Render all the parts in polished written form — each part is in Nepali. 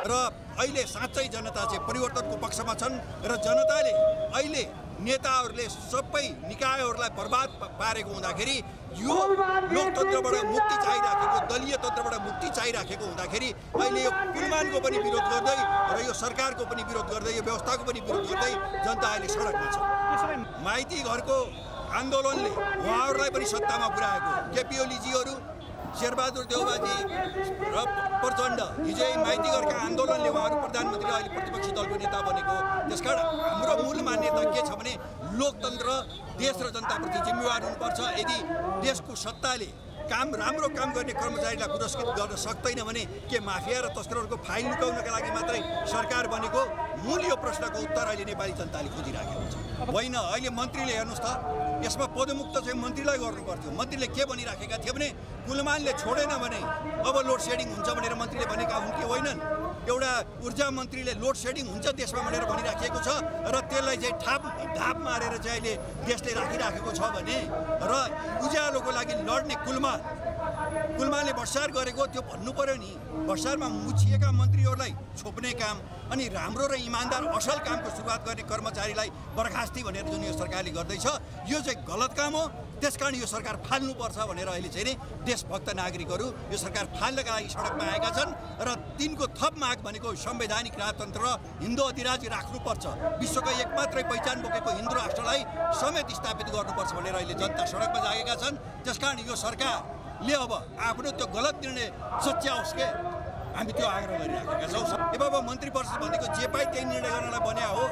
र अहिले साँच्चै जनता चाहिँ परिवर्तनको पक्षमा छन् र जनताले अहिले नेताहरूले सबै निकायहरूलाई बर्बाद पारेको हुँदाखेरि यो लोकतन्त्रबाट मुक्ति चाहिराखेको दलीय तन्त्रबाट मुक्ति चाहिराखेको हुँदाखेरि अहिले यो कुलमानको पनि विरोध गर्दै र यो सरकारको पनि विरोध गर्दै यो व्यवस्थाको पनि विरोध गर्दै जनता अहिले सडकमा छ। माइती घरको आन्दोलनले उहाँहरूलाई पनि सत्तामा पुर्याएको केपी ओलीजीहरू शेरबहादुर देउवाजी र प्रचण्ड हिजै माइती घरका आन्दोलनले उहाँहरू प्रधानमन्त्री अहिले प्रतिपक्षी दलको नेता बनेको। त्यसकारण हाम्रो मूल मान्यता के छ भने लोकतन्त्र देश र जनताप्रति जिम्मेवार हुनुपर्छ। यदि देशको सत्ताले राम्रो काम गर्ने कर्मचारीलाई पुरस्कृत गर्न सक्दैन भने के माफिया र तस्करहरूको फाइल लुकाउनका लागि मात्रै सरकार बनेको? मूल यो प्रश्नको उत्तर अहिले नेपाली जनताले खोजिराखेको छ। होइन, अहिले मन्त्रीले हेर्नुहोस् त, यसमा पदमुक्त चाहिँ मन्त्रीलाई गर्नुपर्थ्यो। मन्त्रीले के भनिराखेका थिए भने कुलमानले छोडेन भने अब लोड सेडिङ हुन्छ भनेर मन्त्रीले भनेका हुन् कि होइनन्? एउटा ऊर्जा मन्त्रीले लोड सेडिङ हुन्छ देशमा भनेर भनिराखेको छ र त्यसलाई चाहिँ ढाप मारेर चाहिँ अहिले देशले राखिराखेको छ भने र उज्यालोको लागि लड्ने कुलमानले भ्रष्टाचार गरेको त्यो भन्नु पर्यो नि। भ्रष्टाचारमा मुछिएका मन्त्रीहरूलाई छोप्ने काम अनि राम्रो र इमान्दार असल कामको सुरुवात गर्ने कर्मचारीलाई बर्खास्ती भनेर जुन यो सरकारले गर्दैछ यो चाहिँ गलत काम हो। त्यसकारण यो सरकार फाल्नुपर्छ भनेर अहिले चाहिँ नि देशभक्त नागरिकहरू यो सरकार फाल्नका लागि सडकमा आएका छन् र तिनको थप माग भनेको संवैधानिक राजतन्त्र र हिन्दू अधिराज राख्नुपर्छ। विश्वको एकमात्रै पहिचान बोकेको हिन्दू राष्ट्रलाई समेत स्थापित गर्नुपर्छ भनेर अहिले जनता सडकमा जागेका छन्। त्यसकारण यो सरकारले अब आफ्नो त्यो गलत निर्णय सच्याओस् के हामी त्यो आग्रह गरिराखेका छौँ। अब मन्त्री परिषद भनेको जे पाइ त्यही निर्णय गर्नलाई बन्या हो।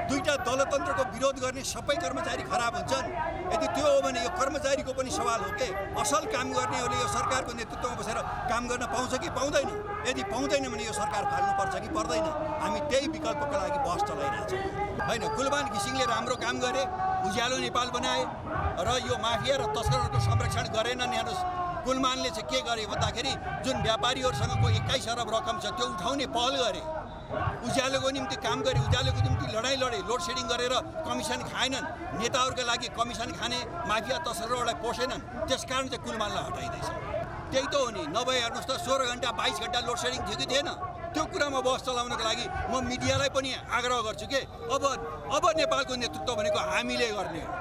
दुईटा दलतन्त्रको विरोध गर्ने सबै कर्मचारी खराब हुन्छन्। यदि त्यो हो भने यो कर्मचारीको पनि सवाल हो के? असल काम गर्नेहरूले यो सरकारको नेतृत्वमा बसेर काम गर्न पाउँछ कि पाउँदैन? यदि पाउँदैन भने यो सरकार फाल्नुपर्छ कि पर्दैन? हामी त्यही विकल्पको लागि बहस चलाइरहेछौँ। होइन, कुलमान घिसिङले राम्रो काम गरे, उज्यालो नेपाल बनाए र यो माफिया र तस्करहरूको संरक्षण गरेनन्। हेर्नुहोस्, कुलमानले चाहिँ के गरे भन्दाखेरि जुन व्यापारीहरूसँगको 21 अरब रकम छ त्यो उठाउने पहल गरे, उज्यालोको निम्ति काम गरे, उज्यालोको निम्ति लडाइँ लडे, लोड सेडिङ गरेर कमिसन खाएनन्, नेताहरूका लागि कमिसन खाने माफिया तस्करहरूलाई पोसेनन्। त्यसकारण चाहिँ कुलमानलाई हटाइँदैछ। त्यही त हो नि। नभए हेर्नुहोस् त 16 घण्टा 22 घण्टा लोड सेडिङ थियो कि थिएन? त्यो कुरामा बहस चलाउनको लागि म मिडियालाई पनि आग्रह गर्छु कि अब नेपालको नेतृत्व भनेको हामीले गर्ने हो।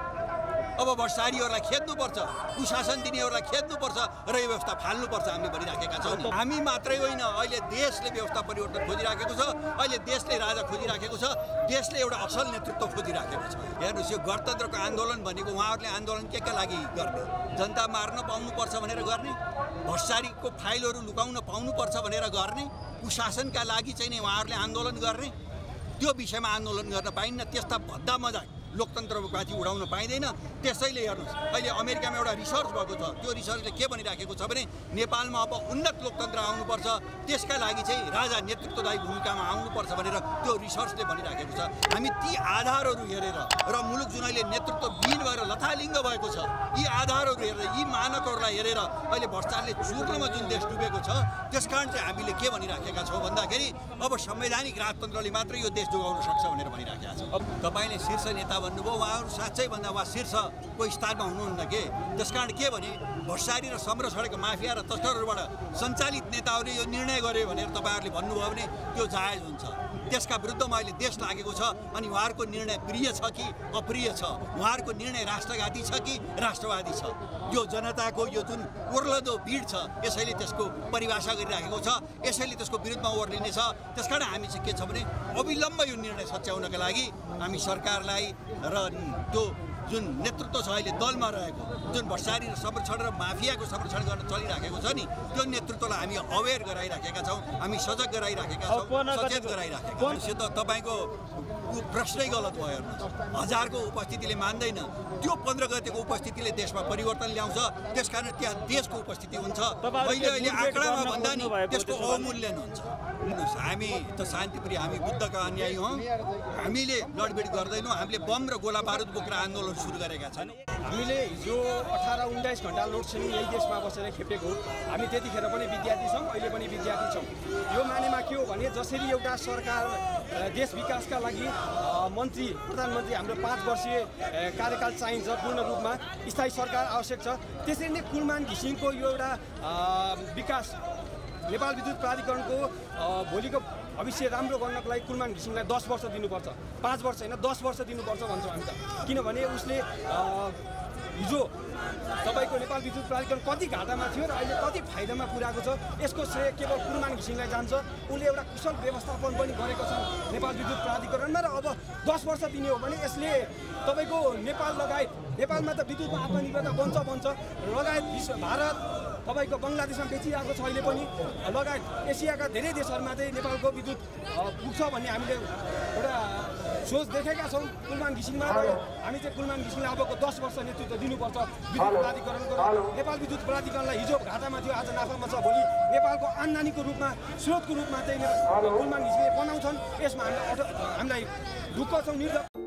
अब भ्रष्टाचारीहरूलाई खेद्नुपर्छ, कुशासन दिनेहरूलाई खेद्नुपर्छ र यो व्यवस्था फाल्नुपर्छ हामीले भनिराखेका छौँ। हामी मात्रै होइन, अहिले देशले व्यवस्था परिवर्तन खोजिराखेको छ, अहिले देशले राजा खोजिराखेको छ, देशले एउटा असल नेतृत्व खोजिराखेको छ। हेर्नुहोस्, यो गणतन्त्रको आन्दोलन भनेको उहाँहरूले आन्दोलन के लागि गर्ने? जनता मार्न पाउनुपर्छ भनेर गर्ने, भ्रष्टाचारीको फाइलहरू लुकाउन पाउनुपर्छ भनेर गर्ने, कुशासनका लागि चाहिँ नि उहाँहरूले आन्दोलन गर्ने? त्यो विषयमा आन्दोलन गर्न पाइन्न। त्यस्ता भद्दा मजाक लोकतन्त्रको माथि उडाउन पाइँदैन। त्यसैले हेर्नुहोस्, अहिले अमेरिकामा एउटा रिसर्च भएको छ। त्यो रिसर्चले के भनिराखेको छ भने नेपालमा अब उन्नत लोकतन्त्र आउनुपर्छ, त्यसका लागि चाहिँ राजा नेतृत्वदायी भूमिकामा आउनुपर्छ भनेर त्यो रिसर्चले भनिराखेको छ। हामी ती आधारहरू हेरेर र मुलुक जुन अहिले नेतृत्वविहीन भएर लथालिङ्ग भएको छ, यी आधारहरू हेरेर, यी मानकहरूलाई हेरेर अहिले भ्रष्टाचारले चूर्णमा जुन देश डुबेको छ, त्यसकारण चाहिँ हामीले के भनिराखेका छौँ भन्दाखेरि अब संवैधानिक राजतन्त्रले मात्रै यो देश जोगाउन सक्छ भनेर भनिराखेका छौँ। अब तपाईँले शीर्ष नेता भन्नुभयो, उहाँहरू साँच्चै भन्दा उहाँ शीर्ष कोही स्थानमा हुनुहुन्न के। त्यसकारण के भने भट्टाचारी र सम्र सडेको माफिया र तस्करहरूबाट सञ्चालित नेताहरूले यो निर्णय गरे भनेर तपाईँहरूले भन्नुभयो भने त्यो जायज हुन्छ। त्यसका विरुद्धमा अहिले देश लागेको छ अनि उहाँहरूको निर्णय प्रिय छ कि अप्रिय छ, उहाँहरूको निर्णय राष्ट्रघाती छ कि राष्ट्रवादी छ, यो जनताको यो जुन ओर्लदो भिड छ यसैले त्यसको परिभाषा गरिराखेको छ, यसैले त्यसको विरुद्धमा ओर्लिने छ। त्यसकारण हामी चाहिँ के छ भने अविलम्ब यो निर्णय सच्याउनका लागि हामी सरकारलाई र त्यो जुन नेतृत्व छ अहिले दलमा रहेको जुन भट्टाचारी र संरक्षण र माफियाको संरक्षण गर्न चलिराखेको छ नि त्यो नेतृत्वलाई हामी अवेर गराइराखेका छौँ, हामी सजग गराइराखेका छौँ, सचेत गराइराखेका छौँ। त्यो तपाईँको प्रश्नै गलत भयो। हेर्नुहोस्, 1000को उपस्थितिले मान्दैन, त्यो 15 गतेको उपस्थितिले देशमा परिवर्तन ल्याउँछ। त्यसकारण त्यहाँ देशको उपस्थिति हुन्छ। मैले अहिले आँकडामा भन्दा नि त्यसको अवमूल्यन हुन्छ। हामी त शान्तिप्रिय, हामी बुद्धका अनुयायी हौँ, हामीले लडभिड गर्दैनौँ, हामीले बम र गोला बारुद बोकेर आन्दोलन सुरु गरेका छन्। हामीले हिजो 18-19 घण्टा लोडसेडिङ यही देशमा बसेर खेपेको। हामी त्यतिखेर पनि विद्यार्थी छौँ, अहिले पनि विद्यार्थी छौँ। यो मानेमा के हो भने जसरी एउटा सरकार देश विकासका लागि मन्त्री प्रधानमन्त्री हाम्रो 5 वर्षीय कार्यकाल चाहिन्छ, पूर्ण रूपमा स्थायी सरकार आवश्यक छ, त्यसरी नै कुलमान घिसिङको यो एउटा विकास नेपाल विद्युत प्राधिकरणको भोलिको भविष्य राम्रो गर्नको लागि कुलमान घिसिङलाई 10 वर्ष दिनुपर्छ, 5 वर्ष होइन 10 वर्ष दिनुपर्छ भन्छौँ हामी त। किनभने उसले हिजो तपाईँको नेपाल विद्युत प्राधिकरण कति घाटामा थियो र अहिले कति फाइदामा पुर्याएको छ, यसको श्रेय केवल कुलमान घिसिङलाई जान्छ। उसले एउटा कुशल व्यवस्थापन पनि गरेको छ नेपाल विद्युत प्राधिकरणमा, र अब 10 वर्ष दिने हो भने यसले तपाईँको नेपाल लगायत, नेपालमा त विद्युतको आत्मनिर्भरता बन्छ लगायत भारत तपाईँको बङ्गलादेशमा बेचिरहेको छ अहिले पनि, लगायत एसियाका धेरै देशहरूमा चाहिँ नेपालको विद्युत पुग्छ भन्ने हामीले एउटा सोच देखेका छौँ कुलमान घिसिङमा। हामी चाहिँ कुलमान घिसिङलाई अबको 10 वर्ष नेतृत्व दिनुपर्छ विद्युत प्राधिकरणको। नेपाल विद्युत प्राधिकरणलाई हिजो घाटामा थियो, आज नाफामा छ, भोलि नेपालको आम्दानीको रूपमा स्रोतको रूपमा चाहिँ कुलमान घिसिङले बनाउँछन्। यसमा हामीलाई दुःख छौँ, निर्धक्क